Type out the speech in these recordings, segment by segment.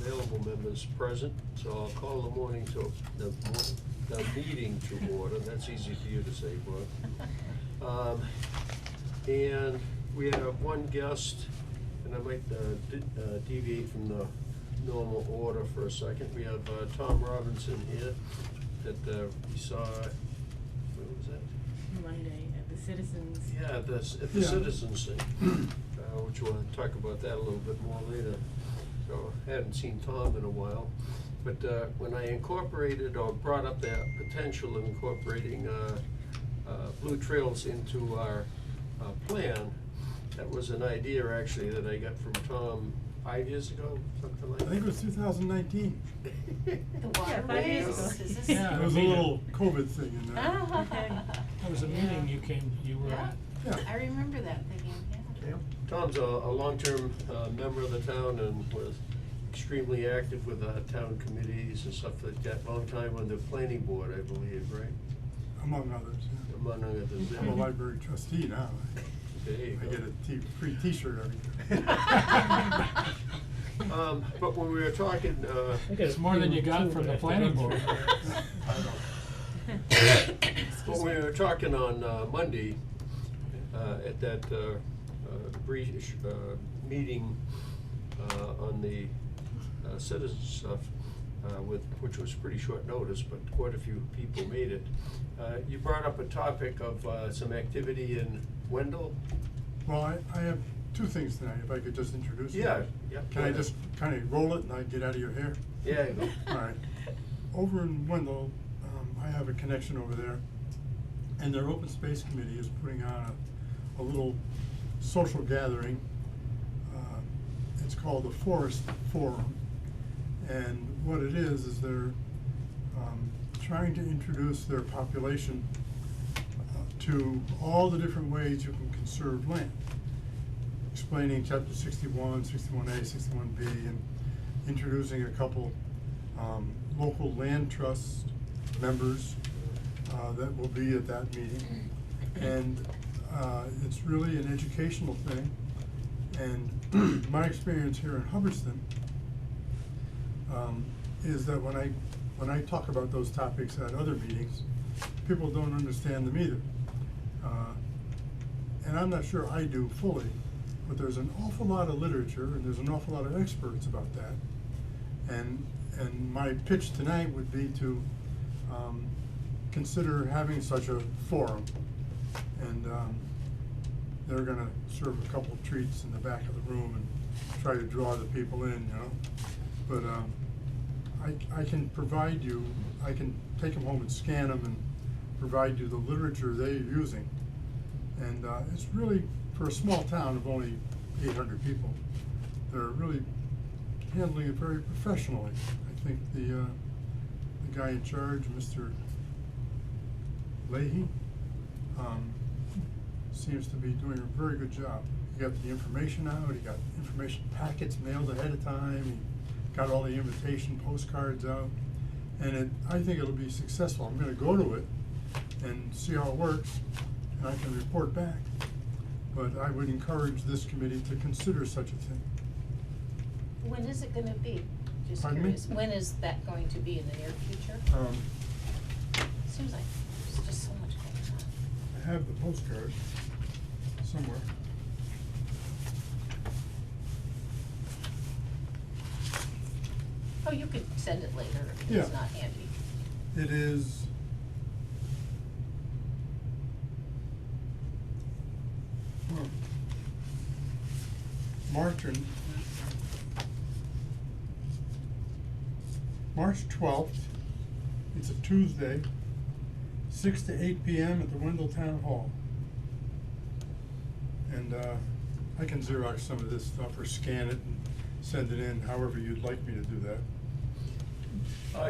available members present, so I'll call the meeting to order. That's easy for you to say, Bob. And we have one guest, and I might deviate from the normal order for a second. We have Tom Robinson here that we saw, where was that? Monday at the Citizens. Yeah, at the Citizens thing, which we'll talk about that a little bit more later. So, hadn't seen Tom in a while. But when I incorporated or brought up the potential of incorporating Blue Trails into our plan, that was an idea actually that I got from Tom 5 years ago, something like that. I think it was 2019. The Yeah, 5 years ago. waterways, is this? Yeah. There was a little COVID thing in there. Okay. There was a meeting you were Yeah. at. Yeah. I remember that thinking, yeah. Tom's a long-term member of the town and was extremely active with town committees and stuff like that. Long time on the planning board, I believe, right? Among others, yeah. Among others. I'm a library trustee now. There you I go. get a free t-shirt every year. But when we were talking, It's more than you got from the planning board. when we were talking on Monday, at that brief meeting on the citizen stuff, which was pretty short notice, but quite a few people made it. You brought up a topic of some activity in Wendell. Well, I have two things tonight, if I could just introduce them. Yeah, yeah. Can I just kind of roll it and I get out of your hair? Yeah, you go. All right. Over in Wendell, I have a connection over there, and their open space committee is putting on a little social gathering. It's called the Forest Forum, and what it is they're trying to introduce their population to all the different ways you can conserve land. Explaining chapter 61, 61A, 61B, and introducing a couple local land trust members that will be at that meeting. And it's really an educational thing. And my experience here in Hubbardston is that when I talk about those topics at other meetings, people don't understand them either. And I'm not sure I do fully, but there's an awful lot of literature and there's an awful lot of experts about that. And my pitch tonight would be to consider having such a forum. And they're gonna serve a couple of treats in the back of the room and try to draw the people in, you know. But I can provide you, I can take them home and scan them and provide you the literature they're using. And it's really, for a small town of only 800 people, they're really handling it very professionally. I think the guy in charge, Mr. Leahy, seems to be doing a very good job. He got the information out, he got information packets mailed ahead of time, he got all the invitation postcards out, and I think it'll be successful. I'm gonna go to it and see how it works, and I can report back. But I would encourage this committee to consider such a thing. When is it gonna be? Just Pardon me? curious, when is that going to be, in the near future? Seems like there's just so much going on. I have the postcard somewhere. Oh, you could send it later if Yeah. it's not handy. It is March 12th. It's a Tuesday, 6 to 8 p.m. at the Wendell Town Hall. And I can Xerox some of this stuff or scan it and send it in, however you'd like me to do that.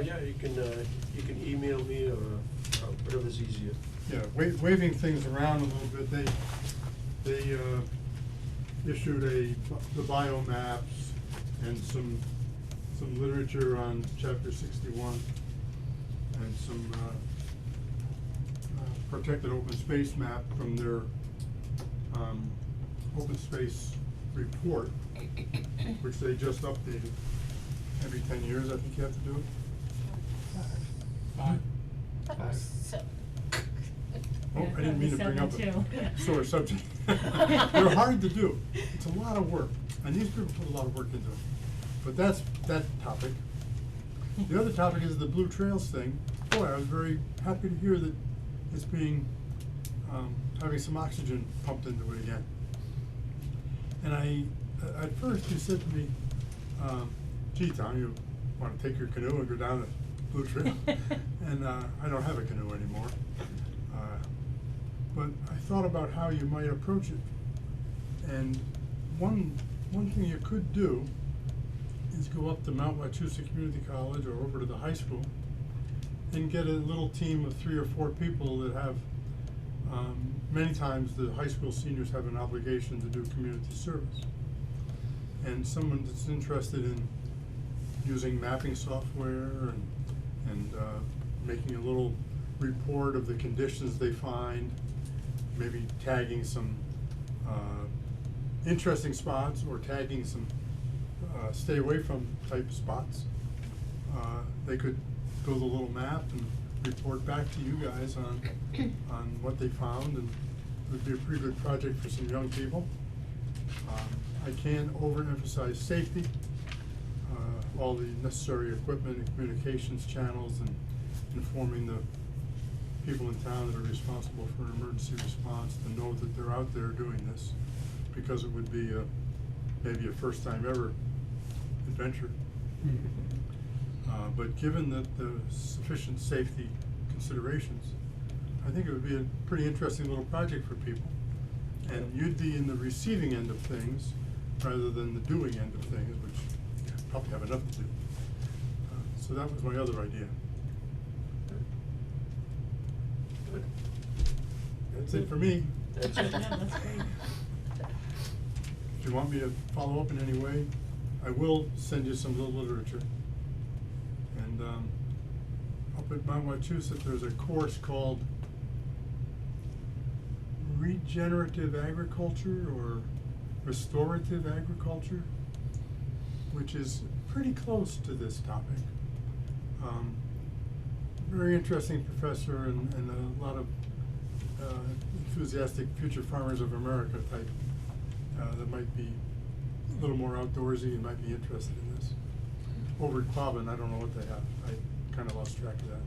Yeah, you can email me or whatever's easier. Yeah, waving things around a little bit, they issued the bio maps and some literature on chapter 61 and some protected open space map from their open space report, which they just updated. every 10 years, I think you have to do it. Fine. That was so. Oh, I didn't mean to bring up 7 too. a sore subject. They're hard to do. It's a lot of work, and these people put a lot of work into it. But that's that topic. The other topic is the Blue Trails thing. Boy, I was very happy to hear that it's being, having some oxygen pumped into it again. And at first you said to me, gee, Tom, you wanna take your canoe and go down the Blue Trail? And, I don't have a canoe anymore. But I thought about how you might approach it. And one thing you could do is go up to Mount Wachusett Community College or over to the high school and get a little team of 3 or 4 people that have, many times the high school seniors have an obligation to do community service. And someone that's interested in using mapping software and making a little report of the conditions they find, maybe tagging some interesting spots or tagging some stay away from type spots. They could build a little map and report back to you guys on what they found, and it would be a pretty good project for some young people. I can't overemphasize safety, all the necessary equipment and communications channels, and informing the people in town that are responsible for emergency response to know that they're out there doing this, because it would be maybe a first time ever adventure. But given that the sufficient safety considerations, I think it would be a pretty interesting little project for people. And you'd be in the receiving end of things rather than the doing end of things, which you probably have enough to do. So that was my other idea. That's it for me. That's Yeah, it. that's great. If you want me to follow up in any way, I will send you some little literature. And up at Mount Wachusett, there's a course called Regenerative Agriculture or Restorative Agriculture, which is pretty close to this topic. Very interesting professor and a lot of enthusiastic future farmers of America type that might be a little more outdoorsy and might be interested in this. Over at Quabbin, I don't know what they have. I kinda lost track of that.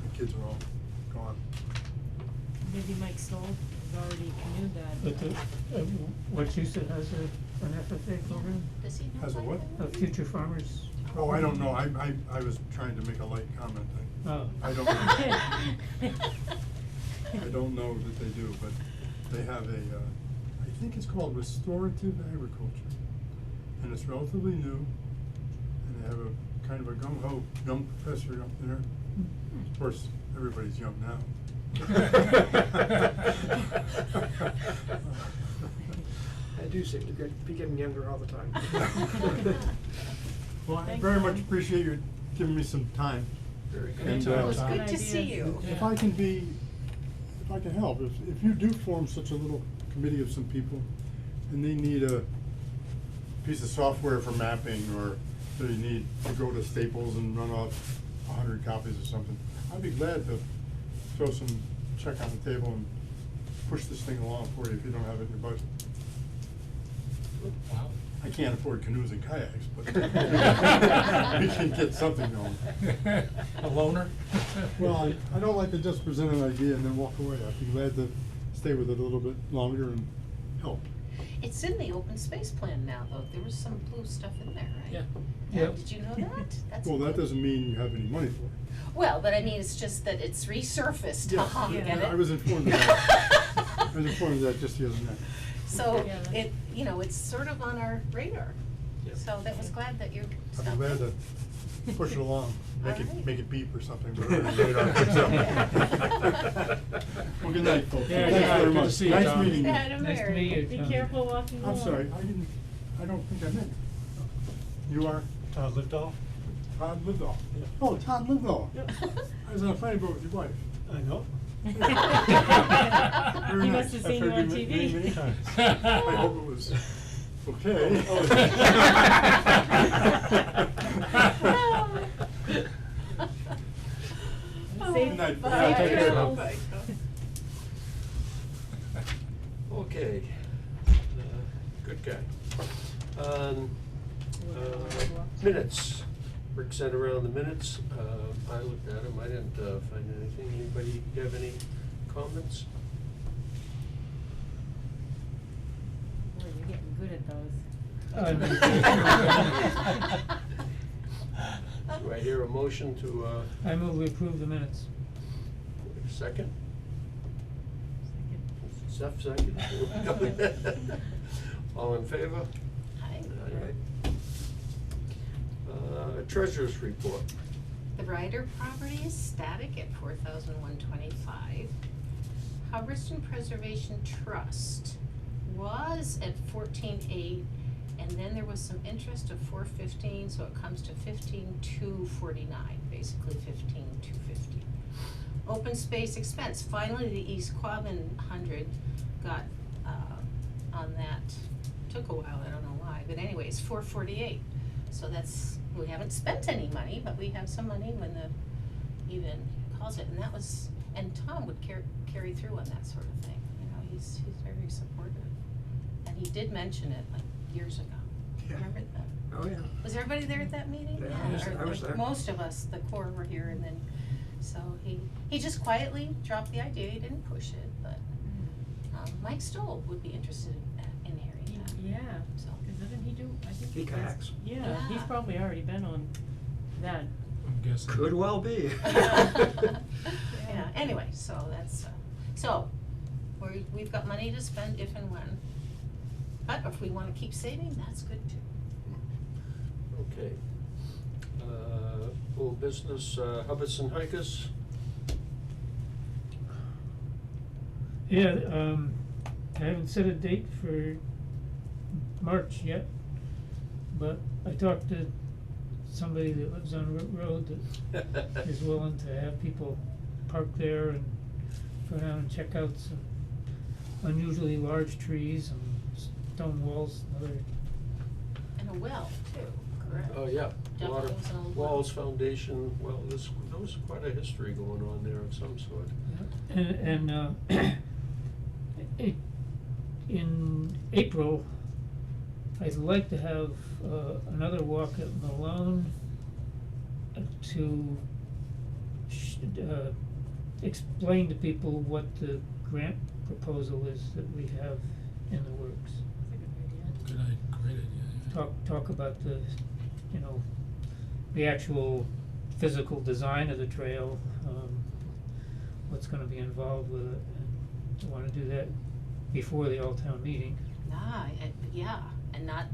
My kids are all gone. Maybe Mike Stoll has already canoed that. But the, Wachusett has an FFA program, Does he know Has a about what? that? Future Farmers. Oh, I don't know. I was trying to make a light comment. Oh. I don't know. I don't know that they do, but they have I think it's called Restorative Agriculture. And it's relatively new, and they have a kind of a gung-ho young professor up there. Of course, everybody's young now. I do seem to be getting younger all the time. Well, I Thanks, very much Tom. appreciate you giving me some time. Very good. And, It was Tom. good to see you. If I can be, if I can help, if you do form such a little committee of some people, and they need a piece of software for mapping, or they need to go to Staples and run off 100 copies or something, I'd be glad to throw some check on the table and push this thing along for you if you don't have it in your budget. Wow. I can't afford canoes and kayaks, but we can get something going. A loner? Well, I don't like to just present an idea and then walk away. I'd be glad to stay with it a little bit longer and help. It's in the open space plan now, though. There was some blue stuff in there, right? Yeah. Yeah, Yep. did you know that? That's Well, that good. doesn't mean you have any money for it. Well, but I mean, it's just that it's resurfaced, Yeah, haha, yeah, get it? I was informed of that. I was informed of that just the other night. So Yeah, that's- it, you know, it's sort of on our radar. Yep. So that was glad that you I'd stopped. be glad to in. push it along, All right. make it beep or something. whatever the radar picks up. Well, good night, folks. Yeah, Thanks good night. very Good to much. see you, Nice Tom. meeting you. Yeah, Nice to meet you. Be Tom. careful walking along. I'm sorry, I don't think I meant. You are? Todd Livedall? Todd Livedall. Yeah. Oh, Todd Livedall. Yep. I was on a planning board with your wife. I know. Very He nice. must have I've seen you heard on you TV. many, many times. I hope it was okay. Oh. Take care. Bye. Okay, good guy. Minutes, Rick sent around the minutes, I looked at them, I didn't find anything, anybody have any comments? Boy, you're getting good at those. Do I hear a motion to, I move we approve the minutes. second? Seth, second? All in favor? Hi. Aye. Treasurer's report. The Ryder property is static at 4,125. Hubbardston Preservation Trust was at 14,800, and then there was some interest of 415, so it comes to 15,249, basically 15,250. Open space expense, finally the East Quabbin 100 got, on that, took a while, I don't know why, but anyways, 448. So that's, we haven't spent any money, but we have some money when the even calls it, and that was, and Tom would carry through on that sort of thing, you know, he's very supportive. And he did mention it like years ago, Yeah. remember that? Oh, yeah. Was everybody there at that meeting? Yeah, I was or there. most of us, the core were here, and then, so he just quietly dropped the idea, he didn't push it, but, Mike Stoll would be interested in hearing that, Yeah, so. cause doesn't he do, I think He does- kayaks. Yeah, he's Yeah. probably already been on that. I'm guessing. Could well be. Yeah, anyway, so that's, so, we've got money to spend if and when, but if we wanna keep saving, that's good too. Okay. Old business, Hubbardston Hikers. Yeah, I haven't set a date for March yet, but I talked to somebody that lives on Root Road that is willing to have people park there and go down and check out some unusually large trees and stone walls and other. And a well too, correct? Oh, yeah, a lot Definitely was an of old well. walls, foundation, well, there was quite a history going on there of some sort. And in April, I'd like to have another walk at Malone to explain to people what the grant proposal is that we have in the works. That's a good idea. Great idea, yeah. Talk about the, you know, the actual physical design of the trail, what's gonna be involved with it, and I wanna do that before the all-town meeting. Yeah, and not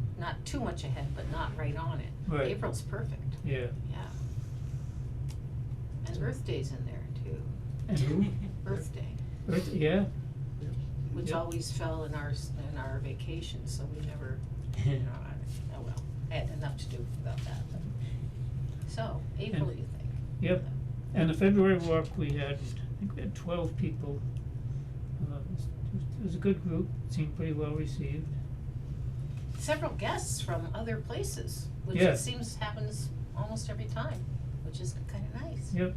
too much ahead, but not right on it. Right. April's perfect, Yeah. yeah. And Earth Day's in there too, And who? Earth Day, Yeah. which Yep. always fell in our vacation, so we never, you know, oh well, I had enough to do about that, but. So, April, And- you think? Yep, and the February walk, I think we had 12 people. It was a good group, seemed pretty well received. Several guests from other places, which Yeah. it seems happens almost every time, which is kinda nice. Yep,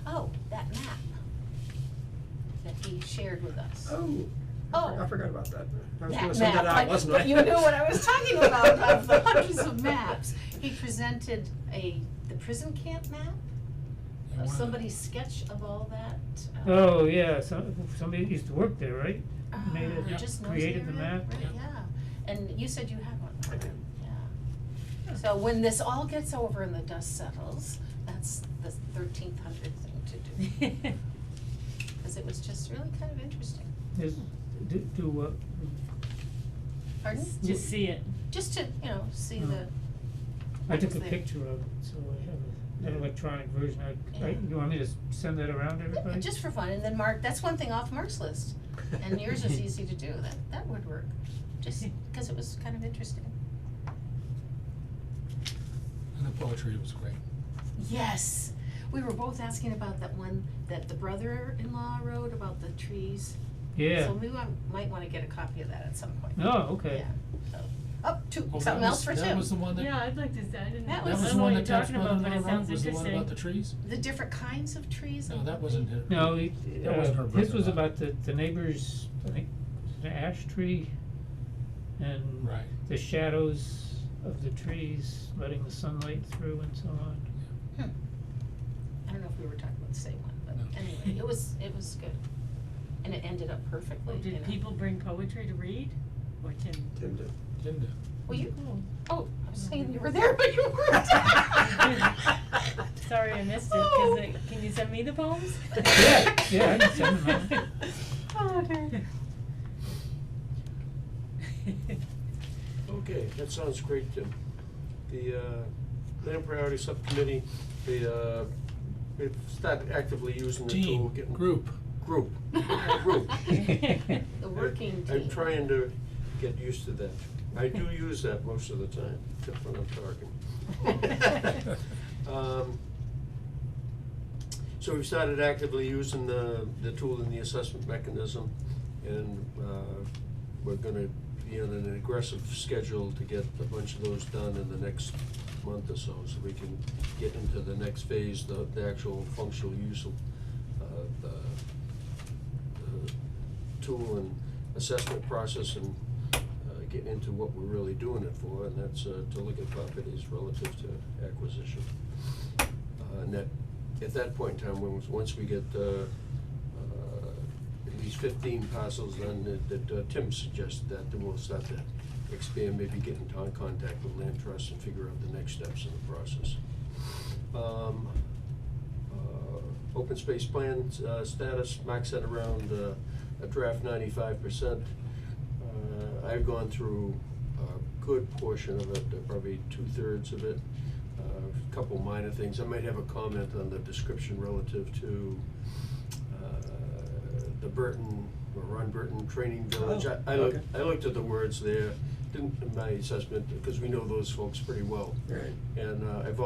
Oh, that map that he shared with us. Oh, Oh. I forgot about that. I was That gonna send map, that out, wasn't I? but you knew what I was talking about, of the hundreds of maps. He presented the prison camp map, And of one of the- somebody's sketch of all that. oh, yeah, somebody used to work there, right? Made it, Just knows created the area, map. right, Yep. yeah. And you said you had one. I did. Yeah. So when this all gets over and the dust settles, that's the 1,300 thing to do. Cause it was just really kind of interesting. Do what? Pardon? Just see it. Just to, you know, see Oh. the. I what took was a there. picture of it, so I have an electronic version. Yeah. You want me to send that around to Yeah, everybody? just for fun, and then Mark, that's one thing off Mark's list, and yours is easy to do, that would work, just because it was kind of interesting. And the poetry was great. Yes, we were both asking about that one that the brother-in-law wrote about the trees. Yeah. So we might wanna get a copy of that at some point. Oh, okay. Yeah, so, Oh, two, Oh, something that else for was, two. that was the one that, Yeah, I'd like to, I didn't, That I was don't the know what one you're that Ted's talking about, but it brother-in-law sounds wrote, was the interesting. one about the trees? The different kinds of trees. No, and that wasn't it. No, That wasn't her his was brother-in-law. about the neighbors, I think, the ash tree and Right. the shadows of the trees, letting the sunlight through and so on. I don't know if we were talking about the same one, but No. anyway, it was good. And it ended up perfectly, Oh, you know. did people bring poetry to read? Or Tim? Tim did. Linda. Well, you, Oh. oh, I was saying you were there, but you weren't. Sorry I missed it, Oh. can you send me the poems? Yeah, I can send them out. Oh, dear. Okay, that sounds great, Tim. The, Land Priority Subcommittee, we've started actively using the tool, Team, getting. group. Group. The working team. I'm trying to get used to that. I do use that most of the time, except when I'm talking. So we've started actively using the tool in the assessment mechanism, and we're gonna be on an aggressive schedule to get a bunch of those done in the next month or so we can get into the next phase, the actual functional use of the tool and assessment process, and get into what we're really doing it for, and that's to look at properties relative to acquisition. And that, at that point in time, once we get at least 15 parcels done, that Tim suggested that, then we'll start to expand, maybe get into contact with Land Trust and figure out the next steps in the process. Open space plan status, Mark said around a draft 95%. I've gone through a good portion of it, probably 2/3 of it. A couple minor things. I might have a comment on the description relative to the Burton, or Ron Burton Training Village. Oh, I okay. looked at the words there, didn't, in my assessment, because we know those folks pretty well. Right. And I've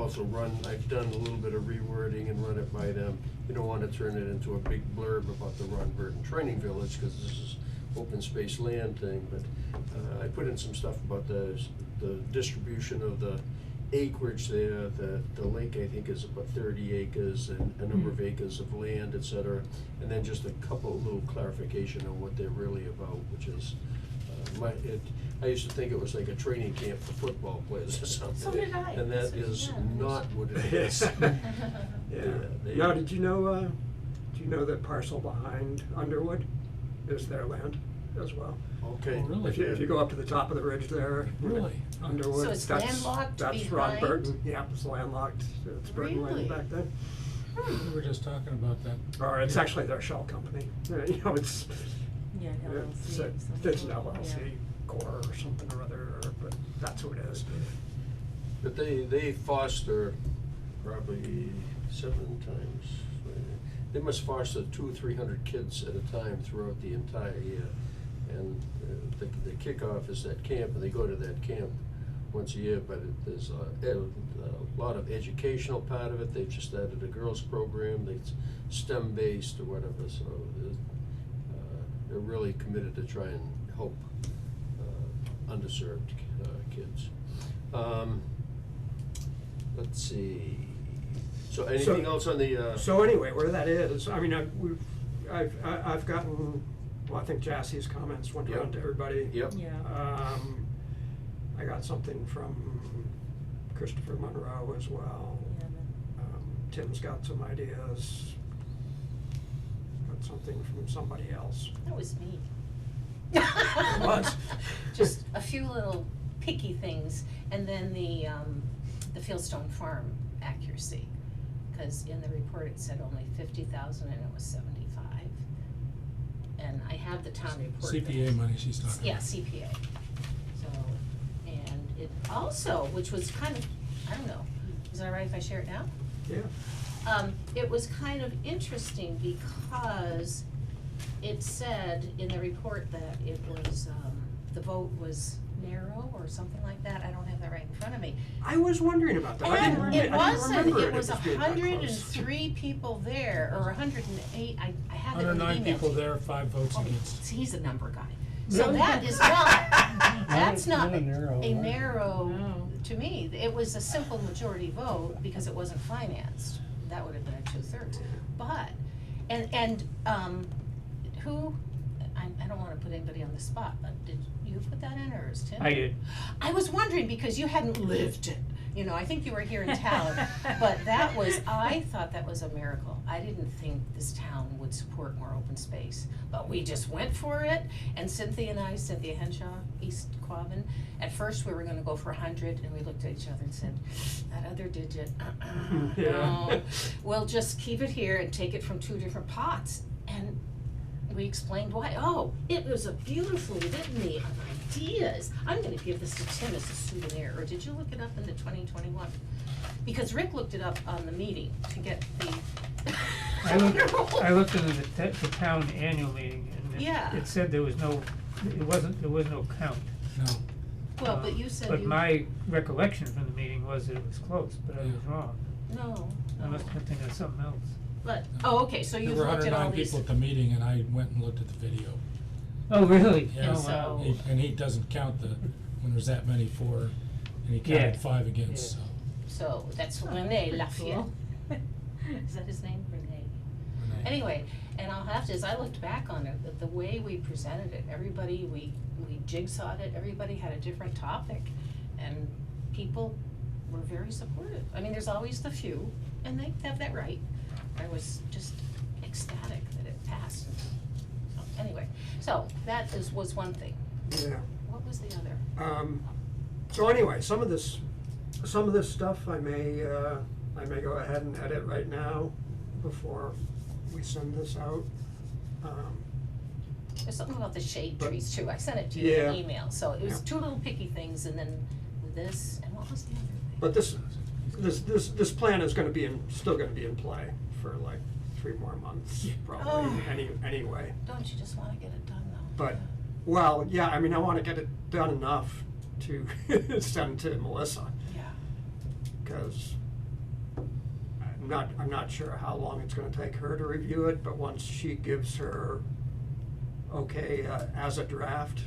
done a little bit of rewording and run it by them. You don't want to turn it into a big blurb about the Ron Burton Training Village, because this is open space land thing, but I put in some stuff about the distribution of the acreage there. The lake, I think, is about 30 acres and a number of acres of land, et cetera. And then just a couple of little clarification on what they're really about, which is, I used to think it was like a training camp for football players or something. So did I. And that is not what it is. Yeah. they- Now, did you know that parcel behind Underwood is their land as well? Okay. Oh, really? If you go up to the top of the ridge there. Really? Underwood, So it's that's, landlocked that's Ron behind? Burton, yeah, it's landlocked, it's Burton Really? land back then. We were just talking about that. Or it's actually their shell company, you know, it's, Yeah, it's, LLC. it's an LLC, Core or something or other, but that's who it is. But they foster probably 7 times. They must foster 200 or 300 kids at a time throughout the entire year. And the kickoff is that camp, and they go to that camp once a year, but there's a lot of educational part of it. They've just added a girls program that's STEM-based or whatever, so they're really committed to try and help underserved kids. Let's see, so anything else on the, So anyway, where that is, I mean, I've gotten, well, I think Jassie's comments went around to everybody. Yep. Yeah. I got something from Christopher Monroe as well. Yeah, Tim's got some ideas. Got something from somebody else. That was me. It was. Just a few little picky things, and then the Fieldstone Farm accuracy, cause in the report it said only 50,000 and it was 75. And I have the town report. that- CPA money she's talking about. Yeah, CPA. So, and it also, which was kind of, I don't know, is that all right if I share it now? Yeah. It was kind of interesting because it said in the report that it was, the vote was narrow or something like that. I don't have that right in front of me. I was wondering about that. I didn't And remember- it I didn't wasn't, remember it was as being that close. 103 people there, or 108, I have it in the email. 109 people there, 5 votes Oh, against. he's a number guy. So that is not, that's not not a narrow, a right? narrow, No. to me, it was a simple majority vote because it wasn't financed. That would have been a 2/3. But, and, who, I don't wanna put anybody on the spot, but did you put that in, or is Tim? I did. I was wondering, because you hadn't lived it, you know, I think you were here in town, but that was, I thought that was a miracle. I didn't think this town would support more open space, but we just went for it, and Cynthia Henshaw, East Quabbin, at first we were gonna go for 100, and we looked at each other and said, that other digit, Yeah. no, we'll just keep it here and take it from 2 different pots, and we explained why. Oh, it was a beautiful litany of ideas. I'm gonna give this to Tim as a souvenir, or did you look it up in the 2021? Because Rick looked it up on the meeting to get the. I looked into the town annual meeting, and Yeah. it said there was no count. No, Well, but you said But you. my recollection from the meeting was that it was close, but I was wrong. No, I must have been thinking of something else. but, oh, okay, so there you've were looked at all 109 these. people at the meeting, and I went and looked at the video. Oh, really? Yeah. Oh, wow. So- And he doesn't count when there's that many for, and he Yeah. counted 5 against, Yeah. so. So that's Rene Lafayette. Is that his name? Rene. Renee. Anyway, and I'll have to, as I looked back on it, the way we presented it, everybody, we jigsawed it, everybody had a different topic, and people were very supportive. I mean, there's always the few, and they have that right. I was just ecstatic that it passed. So, anyway, so that was one thing. Yeah. What was the other? So anyway, some of this stuff I may go ahead and edit right now before we send this out. There's something about the shade But- trees too. I sent it to you in an Yeah. email, so it was Yeah. 2 little picky things, and then this, and what was the other thing? But this plan is still gonna be in play for like 3 more months, probably, Oh. anyway. Don't you just wanna get it done though? But, well, yeah, I mean, I wanna get it done enough to send to Melissa, Yeah, cause I'm not sure how long it's gonna take her to review it, but once she gives her okay, as a draft,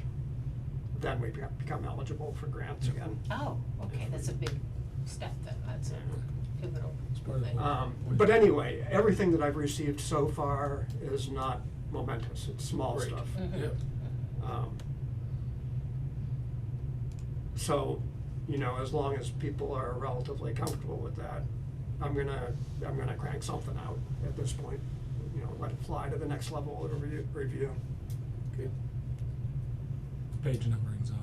then we become eligible for grants again. oh, okay, that's a big step then, that's a pivotal It's part of thing. what- But anyway, everything that I've received so far is not momentous, it's small Great. stuff. Mhm. Yep. So, you know, as long as people are relatively comfortable with that, I'm gonna crank something out at this point, you know, let it fly to the next level of review. Okay. Page numbering's off.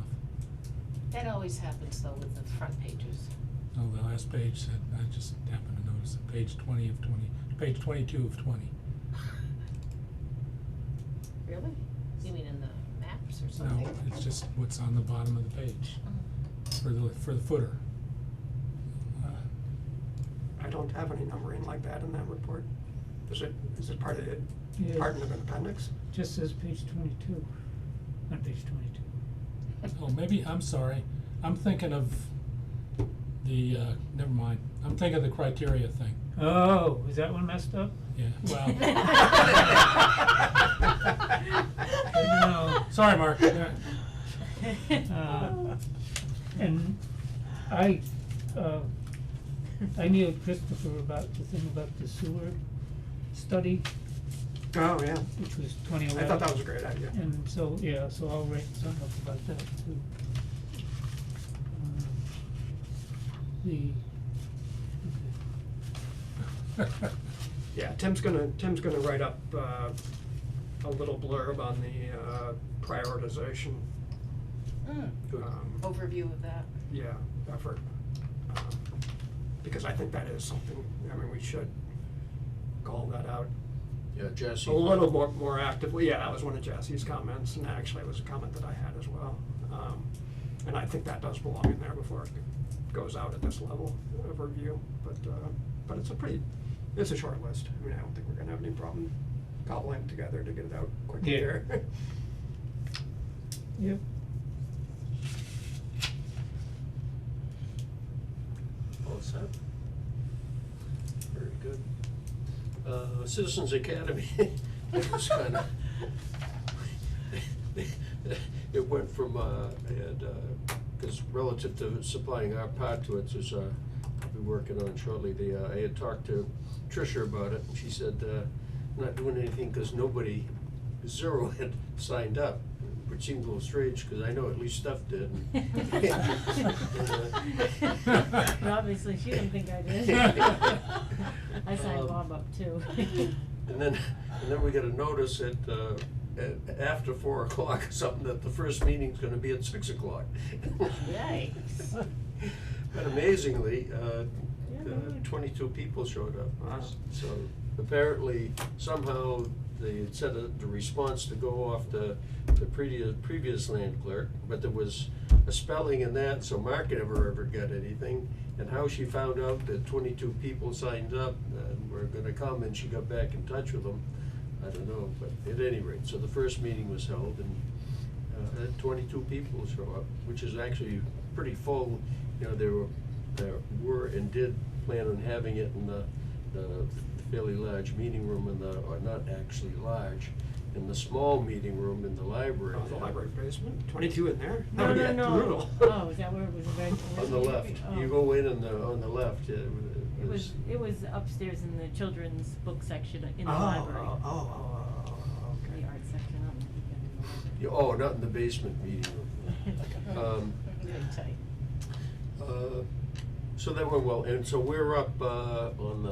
That always happens though with the front pages. Oh, the last page said, I just happened to notice it, page 20 of 20, page 22 of 20. Really? You mean in the maps or No, something? it's just what's on the bottom of the page, for the footer. I don't have any numbering like that in that report. Is it part of it, Yeah. part of an appendix? Just says page 22, not page 22. Oh, maybe, I'm sorry, I'm thinking of the, never mind, I'm thinking of the criteria thing, Oh, is that one messed up? yeah, well. No. Sorry, Mark. And I emailed Christopher about the thing about the sewer study, Oh, yeah. which was I 2011. thought that was a great idea. And so, yeah, so I'll write something up about that too. Yeah, Tim's gonna write up a little blurb on the prioritization, Good. Overview of that. yeah, effort. Because I think that is something, I mean, we should call that out Yeah, Jesse. a little more actively. Yeah, that was one of Jesse's comments, and actually it was a comment that I had as well. And I think that does belong in there before it goes out at this level of review, but it's a short list. I mean, I don't think we're gonna have any problem cobbling it together to get it out quickly Yeah. here. Yep. All set. Very good. Citizens Academy, it was kinda, it went from, cause relative to supplying our part to it, is, I'll be working on shortly, I had talked to Tricia about it, and she said, I'm not doing anything, cause nobody, zero had signed up, which seemed a little strange, cause I know at least Steph did. And obviously, she didn't think I did. I signed Bob up too. And then we got a notice at after 4 o'clock or something, that the first meeting's gonna be at 6 o'clock. Yikes. But amazingly, Yeah, really. 22 people showed up. Wow. So apparently, somehow, they had set the response to go off the previous land clerk, but there was a spelling in that, so Mark never ever got anything. And how she found out that 22 people signed up and were gonna come, and she got back in touch with them, I don't know, but at any rate, so the first meeting was held, and had 22 people show up, which is actually pretty full. You know, there were and did plan on having it in the fairly large meeting room or not actually large, in the small meeting room in the library. Oh, the library basement, 22 in there? No, That would no, be no. brutal. Oh, is that where it was eventually? On the left, Oh. you go in on the left, It was upstairs in the children's book section in the Oh, library. okay. The art section, I don't know if you got Oh, not in the basement meeting room. Very tight. So that went well, and so we're up on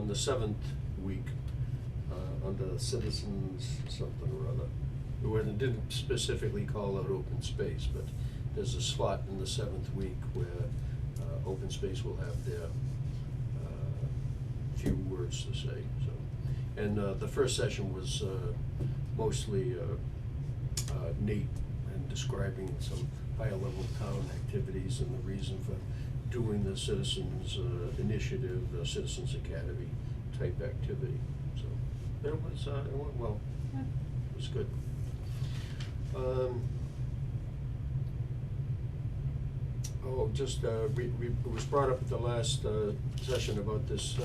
the 7th week under citizens something or other. It didn't specifically call out open space, but there's a slot in the 7th week where open space will have their few words to say. So, and the first session was mostly Nate and describing some higher level town activities and the reason for doing the citizens initiative, Citizens Academy type activity. So it went well. It was good. It was brought up at the last session about this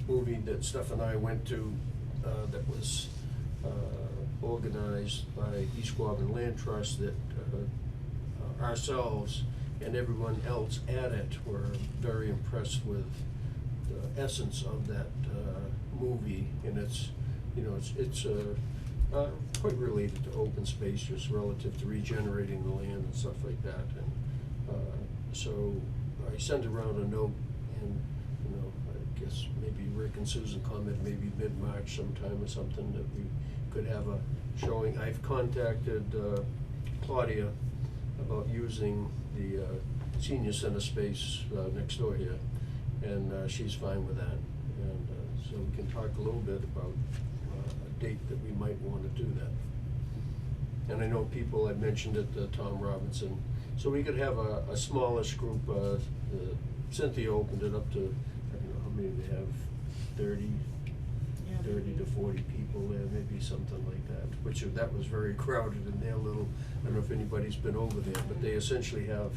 movie that Steph and I went to that was organized by East Quabbin Land Trust, that ourselves and everyone else at it were very impressed with the essence of that movie, and it's quite related to open space, just relative to regenerating the land and stuff like that. And so I sent around a note, and I guess maybe Rick and Susan commented maybe mid-March sometime or something that we could have a showing. I've contacted Claudia about using the senior center space next door here, and she's fine with that. And so we can talk a little bit about a date that we might want to do that. And I know people had mentioned it, Tom Robinson, so we could have a smallish group. Cynthia opened it up to, I don't know how many they have, 30 to 40 people there, maybe something like that, which that was very crowded in their little, I don't know if anybody's been over there, but they essentially have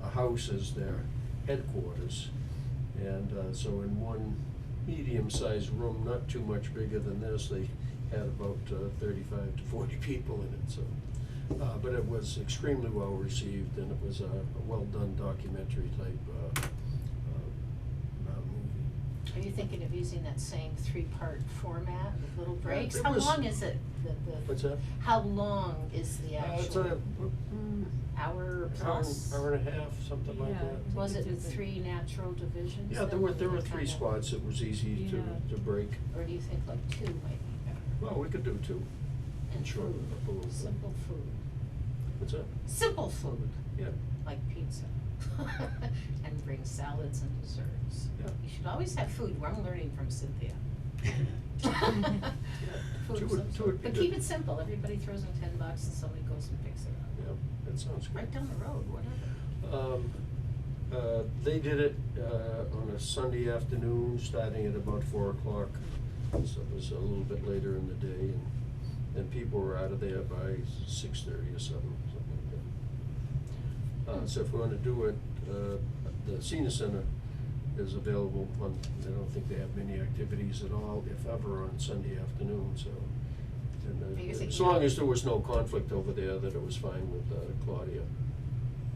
a house as their headquarters. And so in one medium-sized room, not too much bigger than this, they had about 35 to 40 people in it. So, but it was extremely well received, and it was a well-done documentary type movie. Are you thinking of using that same 3-part format with little breaks? it How was- long is it? What's that? How long is the It's actual hour plus? hour and a half, something like Yeah. that. Was it in 3 natural divisions? Yeah, then, there were or you 3 kinda- spots. It was easy Yeah. to break. Or do you think like 2 might be better? Well, we could do 2. And Sure, food, up a little bit. simple food. What's that? Simple food, Yeah. like pizza. And bring salads and desserts. Yeah. You should always have food. I'm learning from Cynthia. Food Two of would- some two sort. would be But good. keep it simple. Everybody throws in $10 and somebody goes and picks it up. Yeah, that sounds good. Right down the road, whatever. They did it on a Sunday afternoon, starting at about 4 o'clock. So it was a little bit later in the day, and people were out of there by 6:30 or 7, something like that. So if we want to do it, the senior center is available on, I don't think they have many activities at all, if ever, on Sunday afternoon, so And, Are you thinking as long of- as there was no conflict over there, that it was fine with Claudia.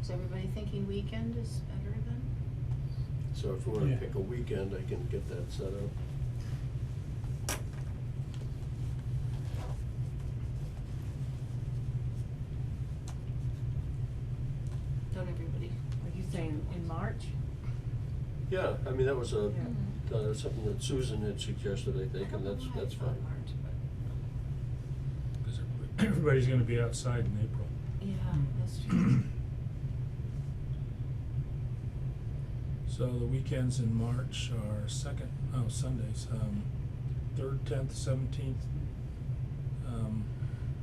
Is everybody thinking weekend is better then? So if we wanna Yeah. pick a weekend, I can get that set up. Don't everybody? Are you saying in March? Yeah, I mean, that was a, Yeah. something that Susan had suggested, I think, and that's fine. March, but, Cause everybody's gonna be outside in April. yeah, Mm. that's true. So the weekends in March are Sundays, 3rd, 10th, 17th,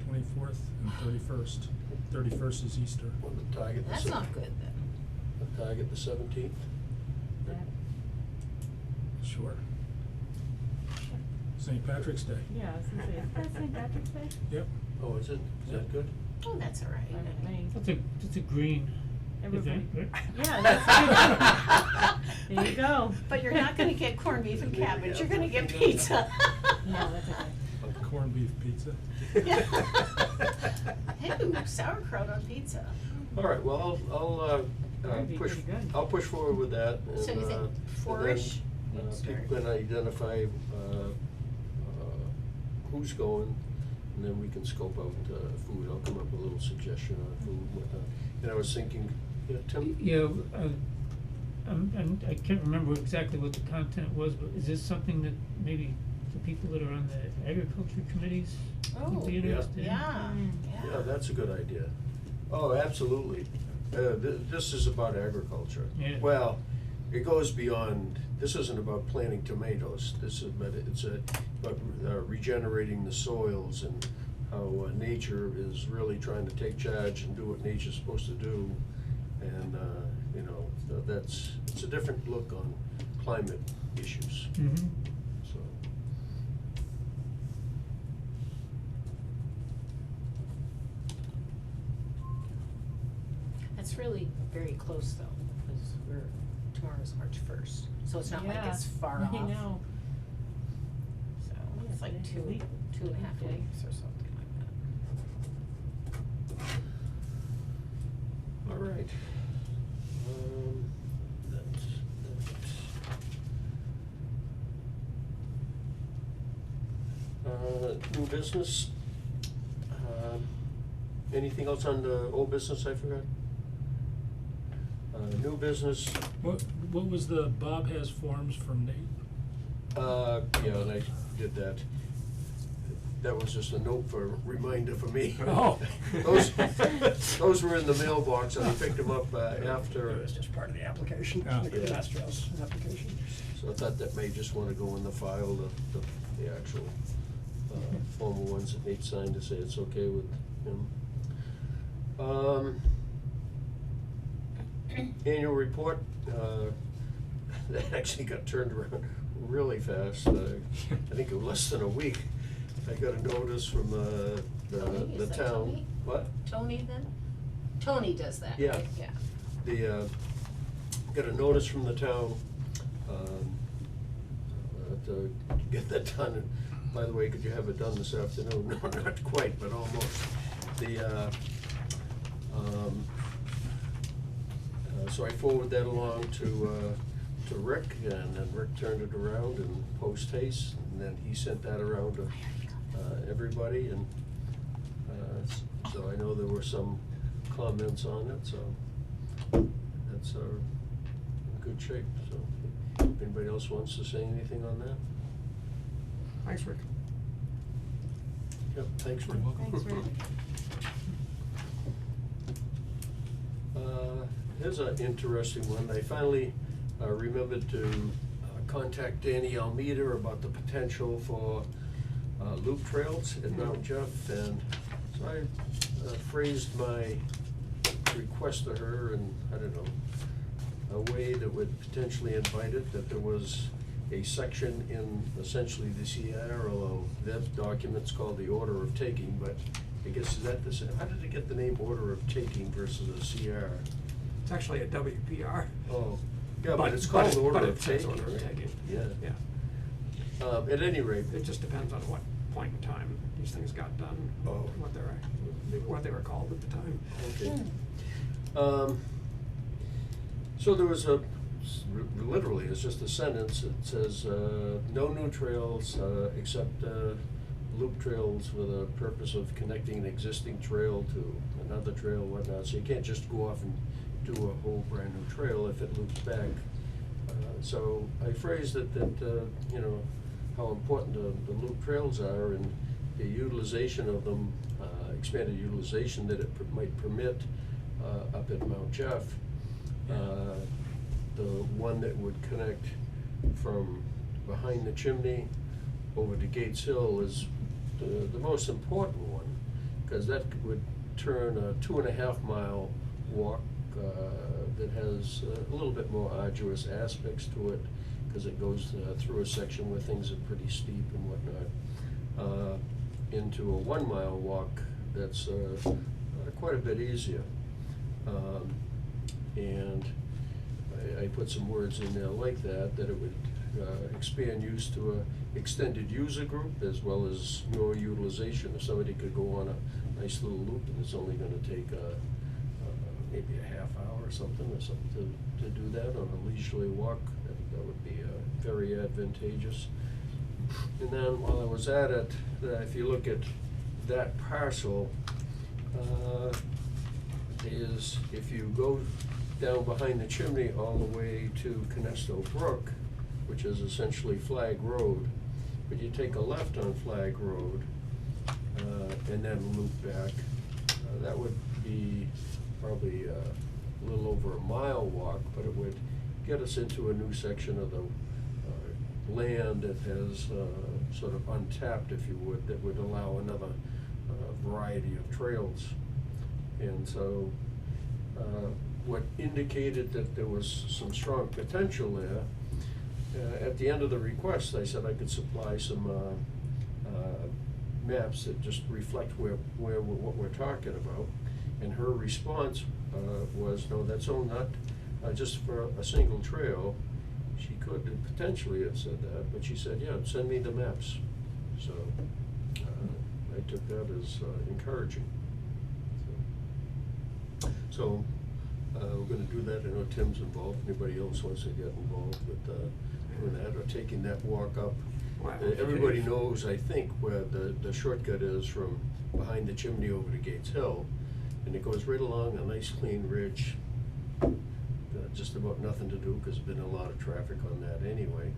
24th, and 31st. 31st is Easter. Want to target the That's not good then. Target the 17th? That, Sure. St. Patrick's Day. yeah, I was gonna say, is that St. Patrick's Day? Yep. Oh, is it? Is that good? Oh, that's all right. Fine with me. That's a green Everybody. event, right? Yeah, that's good. There you go. But you're not gonna get corned beef and Maybe cabbage, you're apple. gonna get pizza. No, that's okay. Corned beef pizza. Hey, sauerkraut on pizza. All right, well, I'll That'd be push, pretty good. I'll push forward with that, and, So you think and four-ish? then, You'd people start? can identify, who's going, and then we can scope out, food. I'll come up with a little suggestion on food and whatnot. And I was thinking, yeah, Tim? Yeah, I can't remember exactly what the content was, but is this something that maybe the people that are on the agriculture committees would Oh, be Yeah. interested in? Yeah, yeah. Yeah, that's a good idea. Oh, absolutely. This is about agriculture. Yeah. Well, it goes beyond, this isn't about planting tomatoes, it's about regenerating the soils and how nature is really trying to take charge and do what nature's supposed to do. And, you know, it's a different look on climate issues, Mm-hmm. so. That's really very close though, because tomorrow's March 1st, so it's not like Yeah, it's far off. I know. So it's like Next two week. and a half Okay. weeks or something like that. All right. That's. New business. Anything else on the old business I forgot? New business, What was the Bob has forms from Nate? yeah, and I did that. That was just a note for, reminder for me. Oh. Those were in the mailbox, and I picked them up after. It was just part of the application, Yeah. the Mass Trails application. So I thought that may just wanna go in the file, the actual, formal ones that Nate signed to say it's okay with him. Annual report, that actually got turned around really fast, I think in less than a week. I got a notice from, Tony, the is that town. Tony? What? Tony then? Tony does that, Yeah. right? Yeah. Got a notice from the town, to get that done, and by the way, could you have it done this afternoon? No, not quite, but almost. So I forwarded that along to Rick, and then Rick turned it around in post haste, and then he sent that around to, everybody, and, so I know there were some comments on it, so that's, in good shape, so. If anybody else wants to say anything on that? Thanks, Rick. Yep, thanks, Rick. You're welcome. Thanks, Rick. Here's an interesting one. I finally remembered to contact Danny Almeida about the potential for loop trails at Mount Jeff, and so I phrased my request to her in, I don't know, a way that would potentially invite it, that there was a section in essentially the CR, although that document's called the Order of Taking, but I guess is that the same, how did it get the name Order of Taking versus a CR? It's actually a WPR. Oh, yeah, but it's called Order but of it says Taking, Order of right? Taking. Yeah. Yeah. At any rate, It just depends on what point in time these things got done, Oh. what they were called at the time. Okay. So there was literally, it's just a sentence, it says, no new trails, except, loop trails with a purpose of connecting an existing trail to another trail, whatnot, so you can't just go off and do a whole brand new trail if it loops back. So I phrased it that, you know, how important the loop trails are and the utilization of them, expanded utilization that it might permit, up at Mount Jeff. The one that would connect from behind the chimney over to Gates Hill is the most important one, because that would turn a 2.5 mile walk that has a little bit more arduous aspects to it, because it goes through a section where things are pretty steep and whatnot, into a 1 mile walk that's quite a bit easier. And I put some words in there like that it would expand use to a extended user group as well as more utilization. If somebody could go on a nice little loop and it's only gonna take maybe a half hour or something to do that on a leisurely walk, that would be very advantageous. And then while I was at it, if you look at that parcel, is if you go down behind the chimney all the way to Canesto Brook, which is essentially Flag Road, but you take a left on Flag Road and then loop back, that would be probably a little over a mile walk, but it would get us into a new section of the land that has sort of untapped, if you would, that would allow another variety of trails. And so what indicated that there was some strong potential there, at the end of the request, I said I could supply some maps that just reflect what we're talking about. And her response was, no, that's all not just for a single trail. She could potentially have said that, but she said, yeah, send me the maps. So I took that as encouraging. So we're gonna do that. I know Tim's involved. Anybody else wants to get involved with doing that or taking that walk up? Wow. Everybody knows, I think, where the shortcut is from behind the chimney over to Gates Hill. And it goes right along a nice clean ridge. Just about nothing to do because there's been a lot of traffic on that anyway.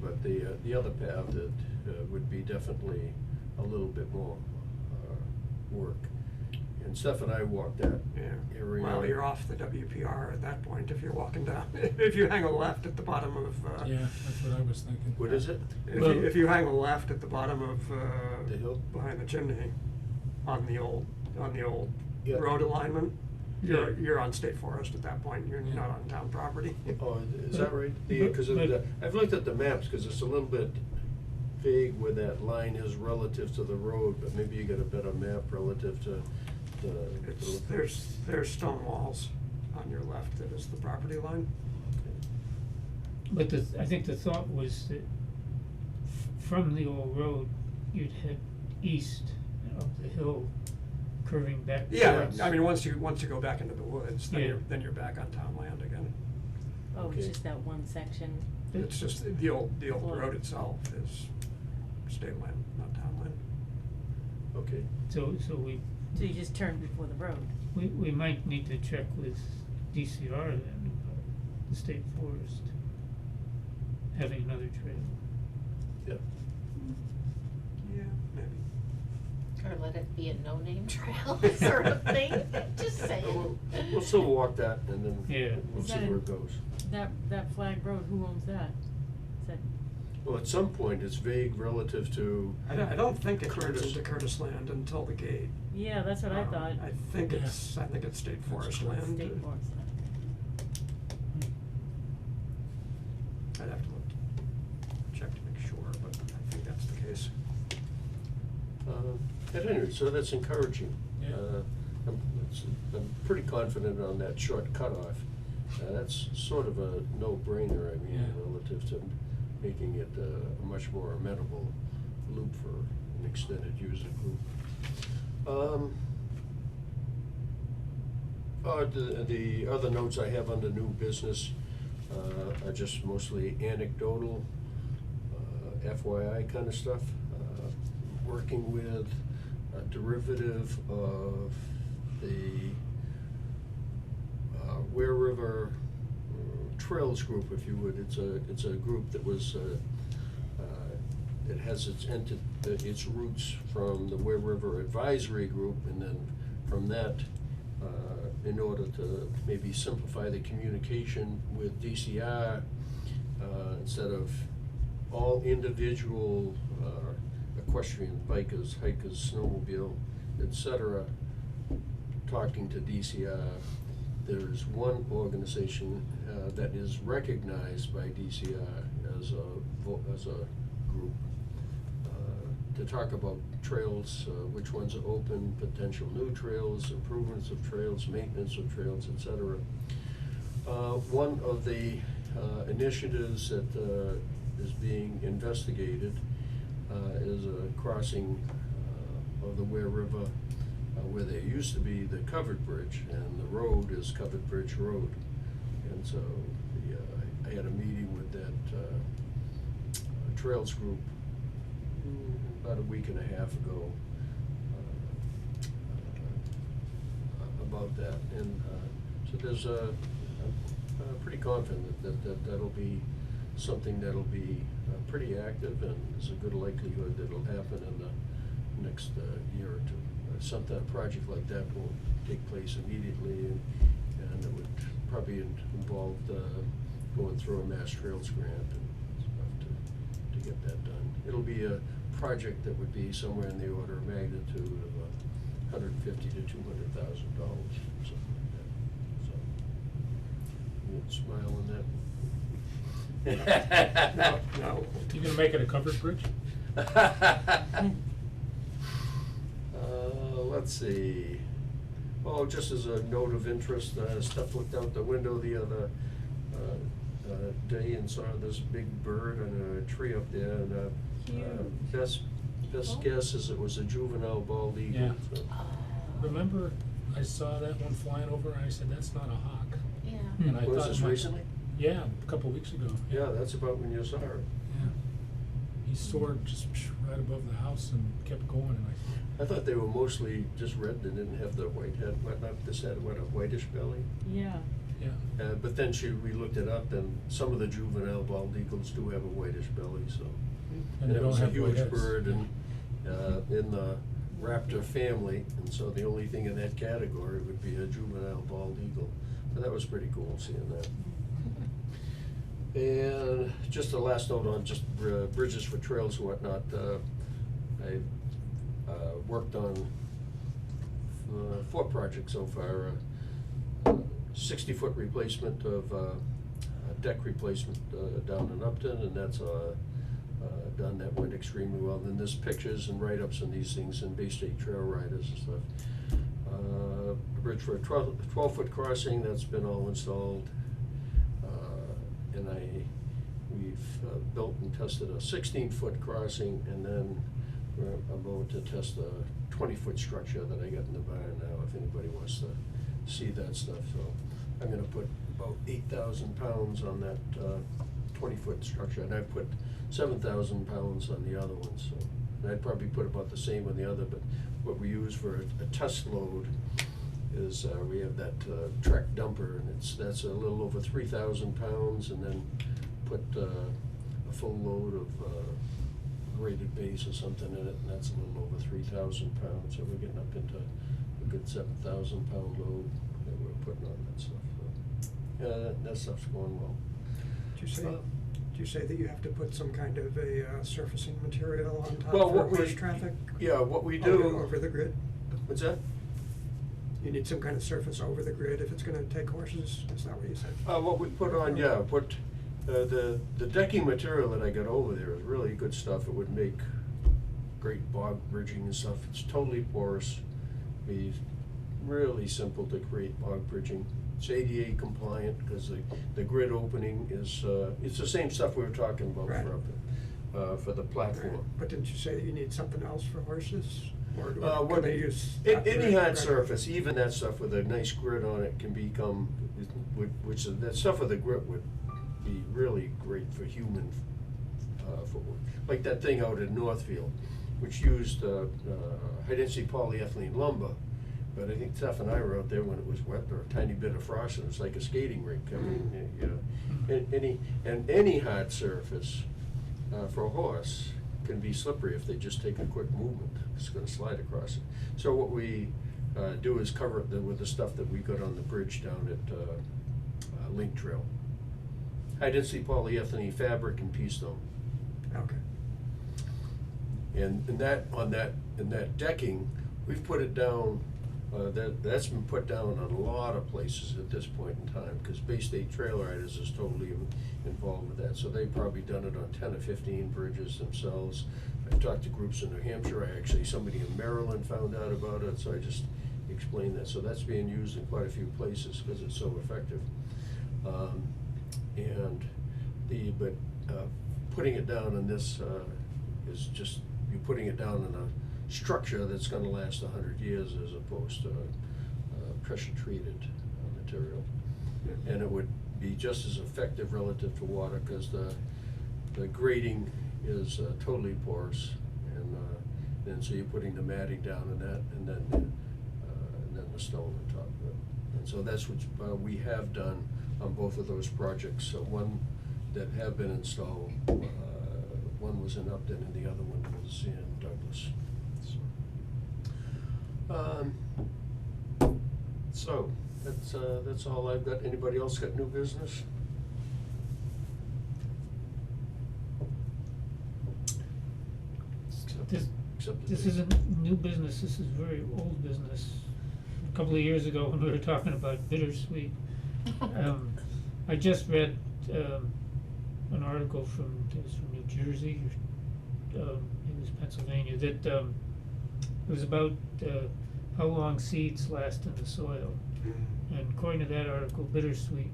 But the other path that would be definitely a little bit more work. And Steph and I walked that area. Well, you're off the WPR at that point if you're walking down. If you hang a left at the bottom of. Yeah, that's what I was thinking. What is it? If you hang a left at the bottom of The hill? behind the chimney, on the old Yeah. road alignment, Yeah. you're on state forest at that point. You're Yeah. not on town property. Oh, is that right? Because I've looked at the maps, because it's a little bit vague where that line is relative to the road, but maybe you get a better map relative to There's stone walls on your left that is the property line. But I think the thought was that from the old road, you'd head east up the hill, curving back Yeah, towards. I mean, once you go back into the woods, Yeah. then you're back on town land again. Oh, Okay. it's just that one section. It's just, the old Well- road itself is state land, not town land. Okay. So So you just turn before the road. we might need to check with DCR then, about the state forest, having another trail. Yep. Yeah, maybe. Or let it be a no-name trail sort of thing, just saying. We'll still walk that and then Yeah. we'll Is see that where in- it goes. That Flag Road, who owns that? Is that, Well, at some point, it's vague relative to. I don't think it turns Curtis. into Curtis land until the gate. yeah, that's what I thought. I think Yeah. it's state forest correct. land. State forest land. I'd have to check to make sure, but I think that's the case. At any rate, so that's encouraging. Yeah. I'm pretty confident on that short cutoff. That's sort of a no-brainer, I mean, Yeah. relative to making it a much more amenable loop for an extended user group. The other notes I have under new business are just mostly anecdotal, FYI kind of stuff. Working with a derivative of the Ware River Trails Group, if you would. It's a group that was it has its roots from the Ware River Advisory Group, and then from that, in order to maybe simplify the communication with DCR, instead of all individual equestrian bikers, hikers, snowmobile, etc., talking to DCR, there's one organization that is recognized by DCR as a group to talk about trails, which ones are open, potential new trails, improvements of trails, maintenance of trails, etc. One of the initiatives that is being investigated is a crossing of the Ware River where there used to be the covered bridge, and the road is Covered Bridge Road. And so I had a meeting with that Trails group about a week and a half ago about that. And so there's I'm pretty confident that that'll be something that'll be pretty active, and there's a good likelihood that it'll happen in the next year or two. Something, a project like that won't take place immediately, and it would probably involve going through a Mass Trails grant and stuff to get that done. It'll be a project that would be somewhere in the order of magnitude of $150,000 to $200,000, something like that. So you won't smile on that. No. You gonna make it a covered bridge? Let's see. Oh, just as a note of interest, Steph looked out the window the other day and saw this big bird on a tree up there, and Cute. best Oh. guess is it was a juvenile bald eagle. Yeah. So. Remember, I saw that one flying over and I said, that's not a hawk. Yeah. And I Was thought this it might- recently? Yeah, a couple weeks ago. Yeah, that's about when you saw her. Yeah. He soared just right above the house and kept going, and I thought they were mostly just red. They didn't have the white head. Not this had a whitish belly. Yeah. yeah. But then we looked it up, and some of the juvenile bald eagles do have a whitish belly. So. And they it don't was a have white huge heads. bird and in the raptor family, and so the only thing in that category would be a juvenile bald eagle. So that was pretty cool seeing that. And just the last note on just bridges for trails and whatnot. I worked on 4 projects so far. 60-foot replacement of deck replacement down in Upton, and that's done. That went extremely well. Then there's pictures and write-ups and these things in Bay State Trail Riders and stuff. A bridge for a 12-foot crossing, that's been all installed. And we've built and tested a 16-foot crossing, and then we're about to test a 20-foot structure that I got in the barn now, if anybody wants to see that stuff. So I'm gonna put about 8,000 pounds on that 20-foot structure, and I put 7,000 pounds on the other one. So, and I'd probably put about the same on the other, but what we use for a test load is we have that track dumper, and that's a little over 3,000 pounds, and then put a full load of graded base or something in it, and that's a little over 3,000 pounds. So we're getting up into a good 7,000 pound load that we're putting on that stuff. So, yeah, that stuff's going well. Do you say that you have to put some kind of a surfacing material on top Well, for what we- horse traffic? Yeah, what we do. Over the grid? What's that? You need some kind of surface over the grid if it's gonna take horses, is that what you said? What we put on, yeah, the decking material that I got over there is really good stuff. It would make great bog bridging and stuff. It's totally porous, be really simple to create bog bridging. It's ADA compliant because the grid opening is, it's the same stuff we were talking about Right. for up for the platform. But didn't you say that you need something else for horses? Or do What can they use? any hard Right. surface, even that stuff with a nice grit on it can become, which that stuff with a grit would be really great for human footwork. Like that thing out in Northfield, which used high density polyethylene lumber. But I think Steph and I were out there when it was wet, or a tiny bit of frost, and it was like a skating rink. I mean, you know, any hard surface for a horse can be slippery if they just take a quick movement. It's going to slide across it. So what we do is cover it with the stuff that we got on the bridge down at Link Trail. High density polyethylene fabric and pea stone. Okay. And in that decking, we've put it down. That's been put down on a lot of places at this point in time, because Bay State Trail Riders is totally involved with that. So they've probably done it on 10 or 15 bridges themselves. I've talked to groups in New Hampshire. Somebody in Maryland found out about it, so I just explained that. So that's being used in quite a few places because it's so effective. But putting it down on this is just, you're putting it down in a structure that's going to last 100 years as opposed to pressure treated material. And it would be just as effective relative to water, because the grading is totally porous, and so you're putting the matting down in that, and then the stone on top of it. And so that's what we have done on both of those projects. So one that have been installed, one was in Upton and the other one was in Douglas. So that's all I've got. Anybody else got new business? This isn't new business, this is very old business. A couple of years ago, when we were talking about bittersweet, I just read an article it was from New Jersey, it was Pennsylvania, that it was about how long seeds last in the soil. And according to that article, bittersweet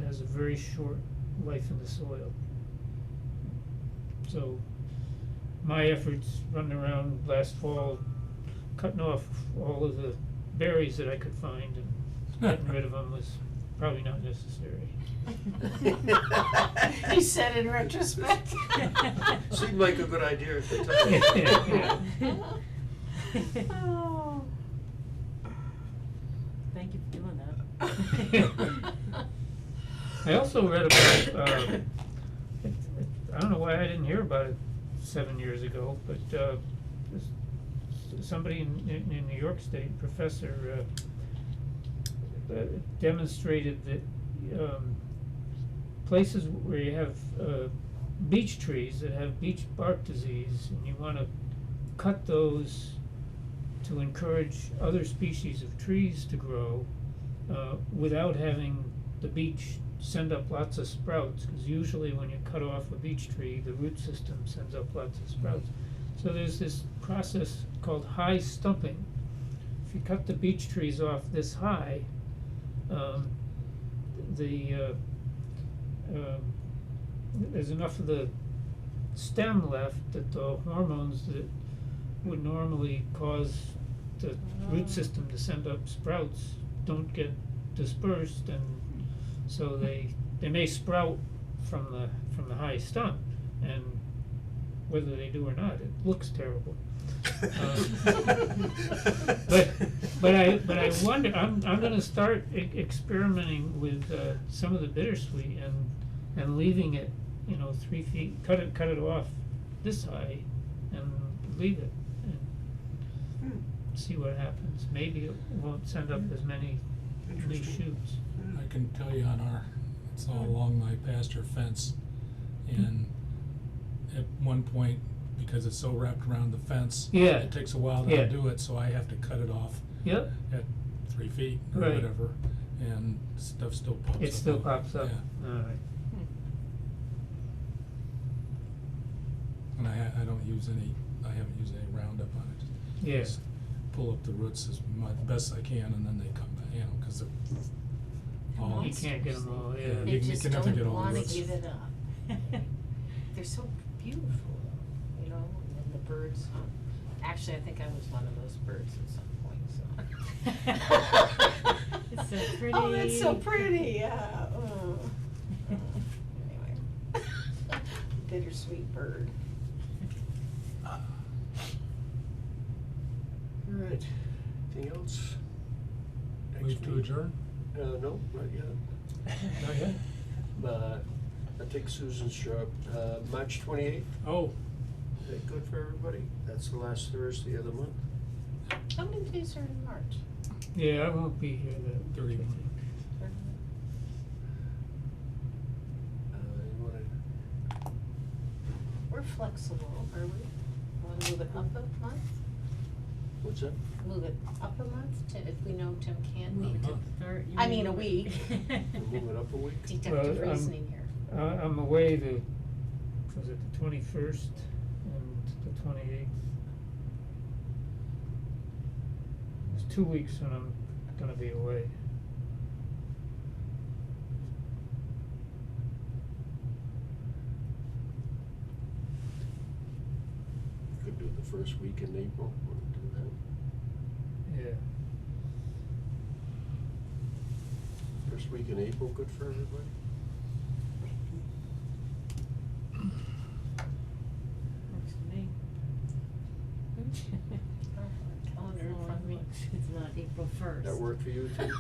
has a very short life in the soil. So my efforts running around last fall, cutting off all of the berries that I could find and getting rid of them was probably not necessary. He said in retrospect. Seemed like a good idea at the time. Oh. Thank you for doing that. I also read about, I don't know why I didn't hear about it 7 years ago, but somebody in New York State, professor, demonstrated that places where you have beech trees that have beech bark disease, and you want to cut those to encourage other species of trees to grow without having the beech send up lots of sprouts, because usually when you cut off a beech tree, the root system sends up lots of sprouts. So there's this process called high stumping. If you cut the beech trees off this high, there's enough of the stem left that the hormones that would normally cause the root system to send up sprouts don't get dispersed, and so they may sprout from the high stump, and whether they do or not, it looks terrible. But I wonder, I'm gonna start experimenting with some of the bittersweet and leaving it, 3 feet, cut it off this high and leave it and see what happens. Maybe it won't send up as many new shoots. I can tell you it's all along my pasture fence, and at one point, because it's so wrapped around the fence, Yeah. it takes a while to Yeah. undo it, so I have to cut it off Yep, at 3 feet or Right. whatever, and stuff still pops up. it still pops up, Yeah. alright. And I haven't used any Roundup on it. Yeah. Just pull up the roots as best I can, and then they come back, cause they're all. You can't get them all, yeah. Yeah, They you just can never get don't all the wanna roots. give it up. They're so beautiful, you know, and the birds, actually, I think I was one of those birds at some point, so. It's so Oh, that's so pretty. pretty, yeah, anyway. Bittersweet bird. Alright, anything else? Next Move to meeting? adjourn? No, not yet. Not yet? I think Susan's job, March 28th, Oh, is that good for everybody? That's the last Thursday of the month. How many days are in March? Yeah, I won't be here the 31. You wanna, We're flexible, are we? Wanna move it up a month? what's that? Move it up a month to, if we know Tim can't Well, make it? month. I mean, a week. Move it up a week? Deductive Well, reasoning here. I'm away was it the 21st and the 28th? It's 2 weeks when I'm gonna be away. Could do the first week in April, wanna do that? Yeah. First week in April, good for everybody? Works for me. Calendar in front of me. It's not April 1st. That work for you too?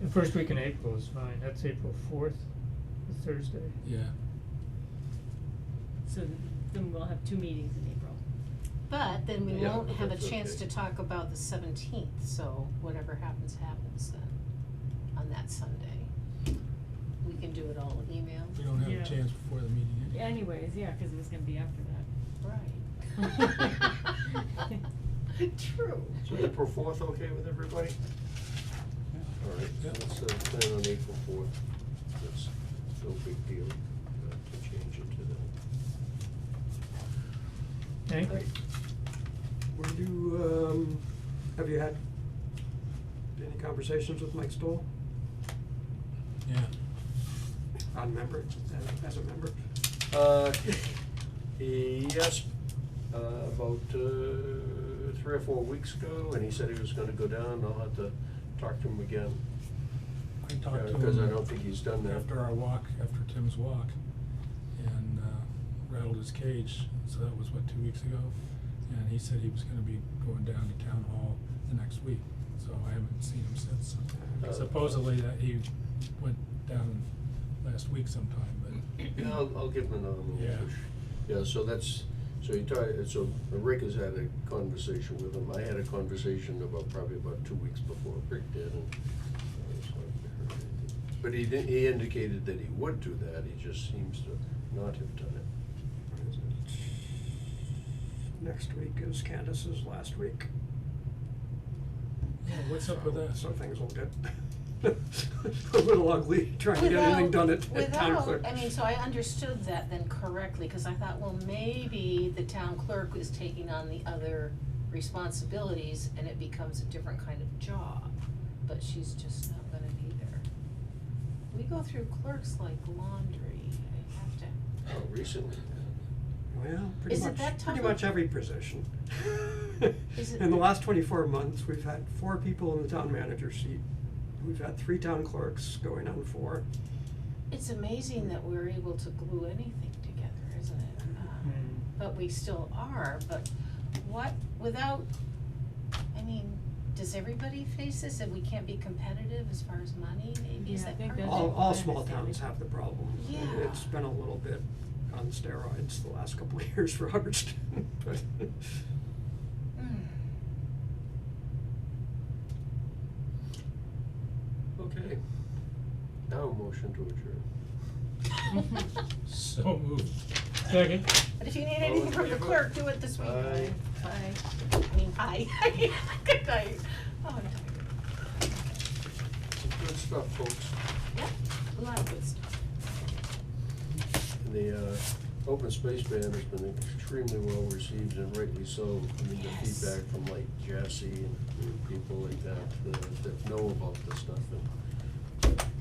The first week in April is fine, that's April 4th, the Thursday. Yeah. So then we'll have 2 meetings in April. But then we Yeah, won't but have a that's chance okay. to talk about the 17th, so whatever happens, happens then, on that Sunday. We can do it all email. We don't have Yeah. a chance before the meeting anyway. Anyways, yeah, 'cause it was gonna be after Right. True. So April 4th, okay with everybody? All right, Yep. let's plan on April 4th. That's no big deal to change it to that. Hank? Were you, have you had any conversations with Mike Stoll Yeah. on member, as a member? Yes, about 3 or 4 weeks ago, and he said he was gonna go down. I'll have to talk to him again. I talked to him. Because I don't think he's done that. After our walk, after Tim's walk, and rattled his cage, so that was what, 2 weeks ago? And he said he was gonna be going down to town hall the next week, so I haven't seen him since. Supposedly that he went down last week sometime, but. Yeah, I'll give him another little Yeah. push. Yeah, so that's, so Rick has had a conversation with him. I had a conversation probably about 2 weeks before Rick did, and so I haven't heard anything. But he indicated that he would do that, he just seems to not have done it. What is it? Next week is Candace's last week. Yeah, what's up with that? So things will get a little ugly trying to get anything done at town clerk. I mean, so I understood that then correctly, cause I thought, well, maybe the town clerk is taking on the other responsibilities and it becomes a different kind of job, but she's just not gonna be there. We go through clerks like laundry, I have to. Oh, recently, Well, Is it that tough pretty of- much every position. Is it- In the last 24 months, we've had 4 people in the town manager seat. We've had 3 town clerks going on 4. It's amazing that we're able to glue anything together, isn't it? But we still are, but I mean, does everybody face this, and we can't be competitive as far as money, maybe, is Yeah, I that think part of it? that's All my small understanding. towns have the problem. Yeah. It's been a little bit on steroids the last couple of years for Hubbardston, but. Mm. okay. Now a motion to adjourn. So moved. Second? But if you need All in anything from the favor? clerk, do it this week. Aye. Bye. I mean, hi. Good night. Oh, I'm tired. Some good stuff, folks. Yeah, a lot of good stuff. And the open space ban has been extremely well received, and rightly so. I mean, the Yes. feedback from like Jassy and people like that that know about this stuff and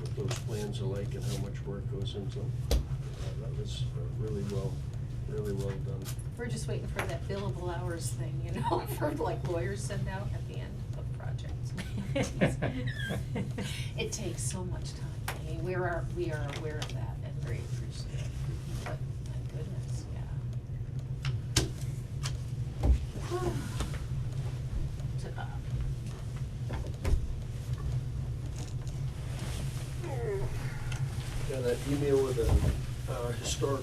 what those plans are like and how much work goes into them. That was really well really well done. We're just waiting for that billable hours thing, you know, for like lawyers send out at the end of projects. It takes so much time. I mean, we are aware of that and very appreciative, but my goodness, yeah. Ta-da. Got that email with the historic